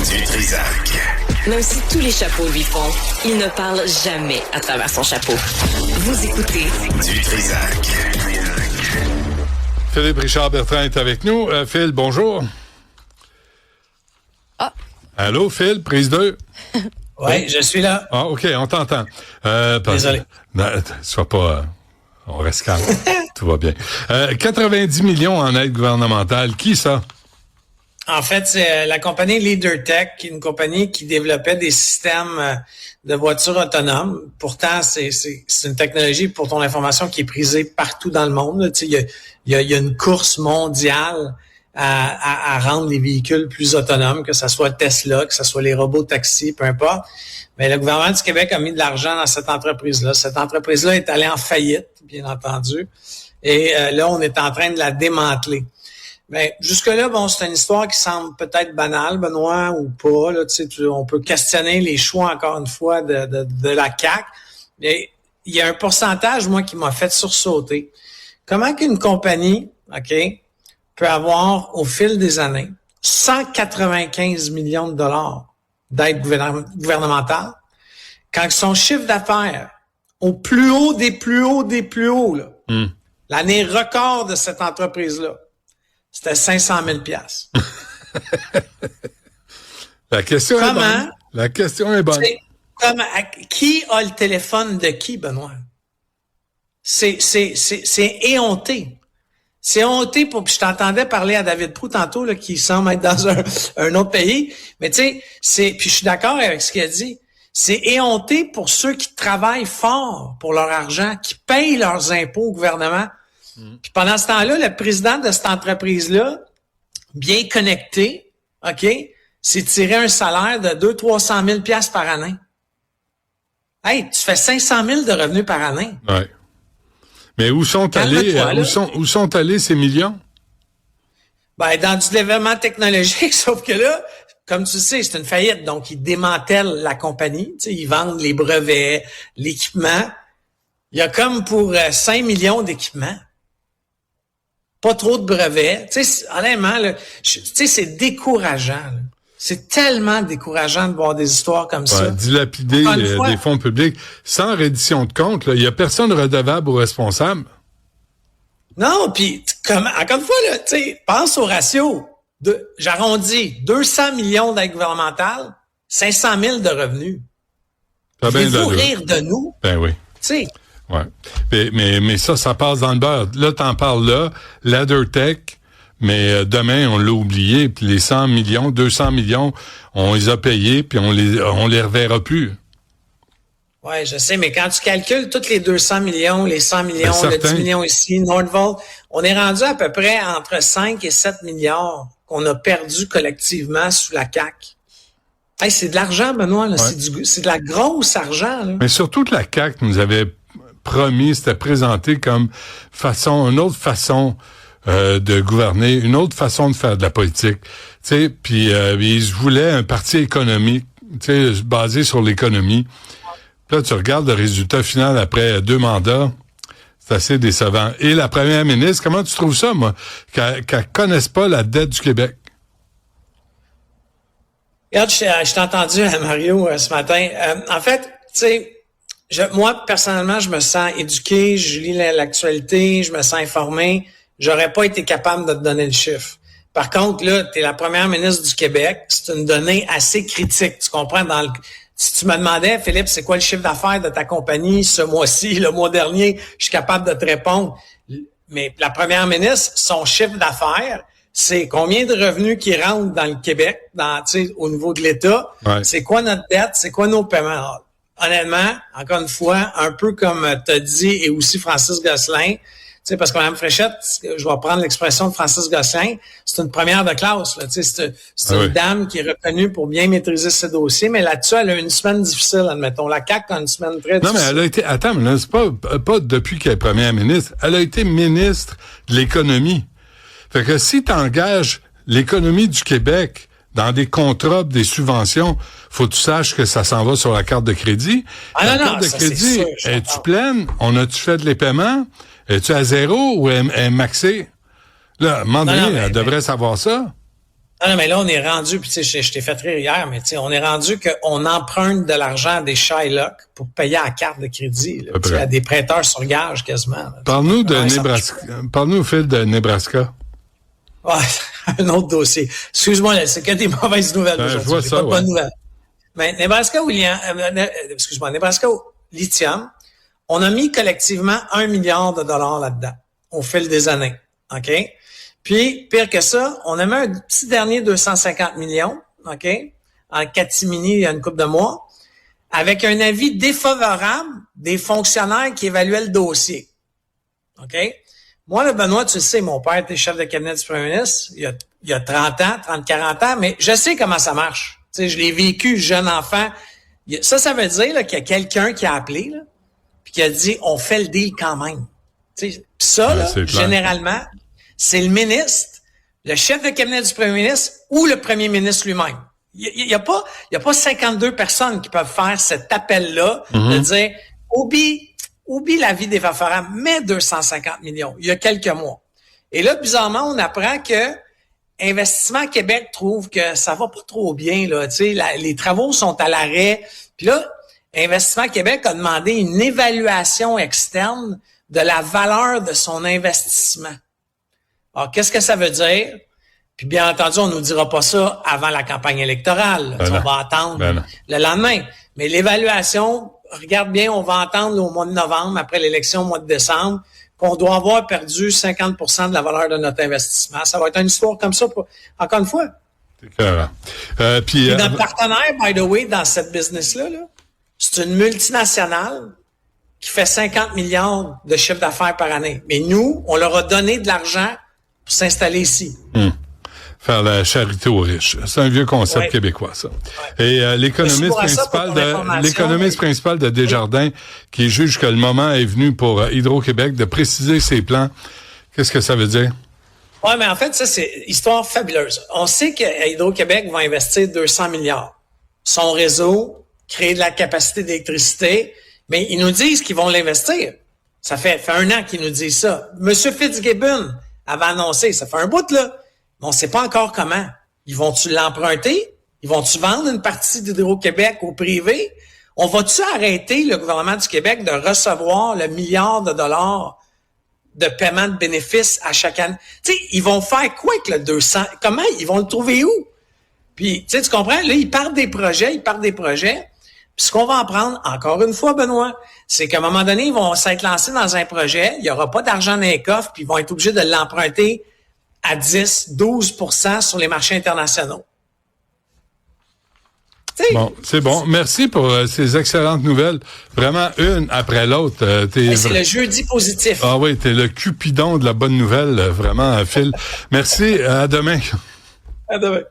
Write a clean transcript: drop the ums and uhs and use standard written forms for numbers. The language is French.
Du Trisac. Même si tous les chapeaux lui font, il ne parle jamais à travers son chapeau. Vous écoutez Du Trisac. Philippe Richard Bertrand est avec nous. Phil, bonjour. Ah. Allô, Phil, prise 2. Oui, je suis là. Ah, OK, on t'entend. Désolé. Sois pas... on reste calme. Tout va bien. 90 millions en aide gouvernementale. Qui ça? En fait, c'est la compagnie LeaderTech, une compagnie qui développait des systèmes de voitures autonomes. Pourtant, c'est une technologie, pour ton information, qui est prisée partout dans le monde. Tu sais, il y a une course mondiale à rendre les véhicules plus autonomes, que ce soit Tesla, que ce soit les robots taxis, peu importe. Mais le gouvernement du Québec a mis de l'argent dans cette entreprise-là. Cette entreprise-là est allée en faillite, bien entendu. Et là, on est en train de la démanteler. Mais jusque-là, bon, c'est une histoire qui semble peut-être banale, Benoît, ou pas. Là, tu sais, on peut questionner les choix, encore une fois, de la CAQ. Mais il y a un pourcentage, moi, qui m'a fait sursauter. Comment qu'une compagnie, OK, peut avoir, au fil des années, 195 millions de dollars d'aide gouvernementale, quand son chiffre d'affaires, au plus haut des plus hauts des plus hauts, là, l'année record de cette entreprise-là, c'était 500 000 $. La question est bonne. La question est bonne. Qui a le téléphone de qui, Benoît? C'est éhonté. C'est honté puis je t'entendais parler à David Proulx tantôt, là, qui semble être dans un autre pays. Mais tu sais, puis je suis d'accord avec ce qu'il a dit. C'est éhonté pour ceux qui travaillent fort pour leur argent, qui payent leurs impôts au gouvernement. Puis pendant ce temps-là, le président de cette entreprise-là, bien connecté, OK, s'est tiré un salaire de 200-300 000 $ par année. Hey, tu fais 500 000 de revenus par année. Ouais. Mais où sont allés ces millions? Ben, dans du développement technologique, sauf que là, comme tu sais, c'est une faillite, donc ils démantèlent la compagnie, tu sais, ils vendent les brevets, l'équipement. Il y a comme pour 5 millions d'équipements. Pas trop de brevets. Tu sais, honnêtement, là, tu sais, c'est décourageant. Là. C'est tellement décourageant de voir des histoires comme ça. Dilapider des fonds publics sans reddition de compte. Il y a personne redevable ou responsable. Non, puis encore une fois, là, tu sais, pense au ratio. J'arrondis 200 millions d'aide gouvernementale, 500 000 de revenus. Voulez-vous rire de nous? Ben oui. Tu sais. Ouais. Mais ça passe dans le beurre. Là, t'en parles là, LeaderTech, mais demain, on l'a oublié, puis les 100 millions, 200 millions, on les a payés, puis on les reverra plus. Ouais, je sais, mais quand tu calcules tous les 200 millions, les 100 millions, le 10 millions ici, Nordvolt, on est rendu à peu près entre 5 et 7 milliards qu'on a perdu collectivement sous la CAQ. Hey, c'est de l'argent, Benoît, là. Ouais. C'est de la grosse argent, là. Mais surtout que la CAQ nous avait promis, c'était présenté comme une autre façon de gouverner, une autre façon de faire de la politique. Tu sais, puis ils voulaient un parti économique, tu sais, basé sur l'économie. Là, tu regardes le résultat final après 2 mandats, c'est assez décevant. Et la première ministre, comment tu trouves ça, moi, qu'elle connaisse pas la dette du Québec? Regarde, je t'ai entendu, Mario, ce matin. En fait, tu sais, moi, personnellement, je me sens éduqué, je lis l'actualité, je me sens informé. J'aurais pas été capable de te donner le chiffre. Par contre, là, t'es la première ministre du Québec. C'est une donnée assez critique. Tu comprends? Si tu me demandais, Philippe, c'est quoi le chiffre d'affaires de ta compagnie ce mois-ci, le mois dernier, je suis capable de te répondre. Mais la première ministre, son chiffre d'affaires, c'est combien de revenus qui rentrent dans le Québec, au niveau de l'État. Ouais. C'est quoi notre dette? C'est quoi nos paiements? Honnêtement, encore une fois, un peu comme t'as dit, et aussi Francis Gosselin, parce que Mme Fréchette, je vais prendre l'expression de Francis Gosselin, c'est une première de classe. Là, c'est une dame qui est reconnue pour bien maîtriser ses dossiers, mais là-dessus, elle a une semaine difficile, admettons. La CAQ a une semaine très difficile. Non, mais elle a été... Attends, mais c'est pas depuis qu'elle est première ministre. Elle a été ministre de l'économie. Fait que si tu engages l'économie du Québec dans des contrats, des subventions, faut que tu saches que ça s'en va sur la carte de crédit. La carte de crédit, es-tu pleine? On a-tu fait les paiements? Es-tu à zéro ou est maxé? Là, à un moment donné, elle devrait savoir ça. Ah non, mais là, on est rendu, puis tu sais, je t'ai fait rire hier, mais tu sais, on est rendu qu'on emprunte de l'argent à des Shylock pour payer à la carte de crédit, là, à des prêteurs sur gage quasiment. Là, parle-nous de Nebraska. Parle-nous, Phil, de Nebraska. Ouais, un autre dossier. Excuse-moi, là, c'est que des mauvaises nouvelles aujourd'hui. Je vois ça, pas de bonnes nouvelles. Mais Nebraska Lithium, on a mis collectivement 1 milliard de dollars là-dedans au fil des années. OK? Puis, pire que ça, on a mis un petit dernier 250 millions, OK, en catimini il y a une couple de mois, avec un avis défavorable des fonctionnaires qui évaluaient le dossier. OK? Moi, là, Benoît, tu le sais, mon père était chef de cabinet du premier ministre il y a 30 ans, 40 ans, mais je sais comment ça marche. Tu sais, je l'ai vécu, jeune enfant. Ça veut dire là, qu'il y a quelqu'un qui a appelé, là, puis qui a dit, on fait le deal quand même. Tu sais, ça, là, généralement, c'est le ministre, le chef de cabinet du premier ministre ou le premier ministre lui-même. Il y a pas 52 personnes qui peuvent faire cet appel-là de dire, oublie l'avis défavorable, mais 250 millions, il y a quelques mois. Et là, bizarrement, on apprend que Investissement Québec trouve que ça va pas trop bien, là. Tu sais, les travaux sont à l'arrêt. Puis là, Investissement Québec a demandé une évaluation externe de la valeur de son investissement. Alors, qu'est-ce que ça veut dire? Puis bien entendu, on nous dira pas ça avant la campagne électorale. On va attendre le lendemain. Mais l'évaluation, regarde bien, on va attendre au mois de novembre, après l'élection au mois de décembre, qu'on doit avoir perdu 50% de la valeur de notre investissement. Ça va être une histoire comme ça, encore une fois. C'est clair. Puis notre partenaire, by the way, dans cette business-là, là, c'est une multinationale qui fait 50 milliards de chiffre d'affaires par année. Mais nous, on leur a donné de l'argent pour s'installer ici. Faire la charité aux riches. C'est un vieux concept québécois, ça. Ouais. Et l'économiste principal de Desjardins, qui juge que le moment est venu pour Hydro-Québec de préciser ses plans, qu'est-ce que ça veut dire? Oui, mais en fait, ça, c'est histoire fabuleuse. On sait que Hydro-Québec va investir 200 milliards. Son réseau, créer de la capacité d'électricité, mais ils nous disent qu'ils vont l'investir. Ça fait 1 an qu'ils nous disent ça. Monsieur Fitzgibbon avait annoncé, ça fait un bout, là. Mais on ne sait pas encore comment. Ils vont-tu l'emprunter? Ils vont-tu vendre une partie d'Hydro-Québec au privé? On va-tu arrêter le gouvernement du Québec de recevoir le milliard de dollars de paiement de bénéfices à chaque année? Tu sais, ils vont faire quoi avec le 200? Comment? Ils vont le trouver où? Puis, tu sais, tu comprends? Là, ils partent des projets. Puis ce qu'on va apprendre, encore une fois, Benoît, c'est qu'à un moment donné, ils vont s'être lancés dans un projet. Il n'y aura pas d'argent dans les coffres, puis ils vont être obligés de l'emprunter à 10-12% sur les marchés internationaux. T'sais, bon, c'est bon. Merci pour ces excellentes nouvelles. Vraiment, une après l'autre. C'est le jeudi positif. Ah oui, t'es le Cupidon de la bonne nouvelle, vraiment, Phil. Merci. À demain. À demain.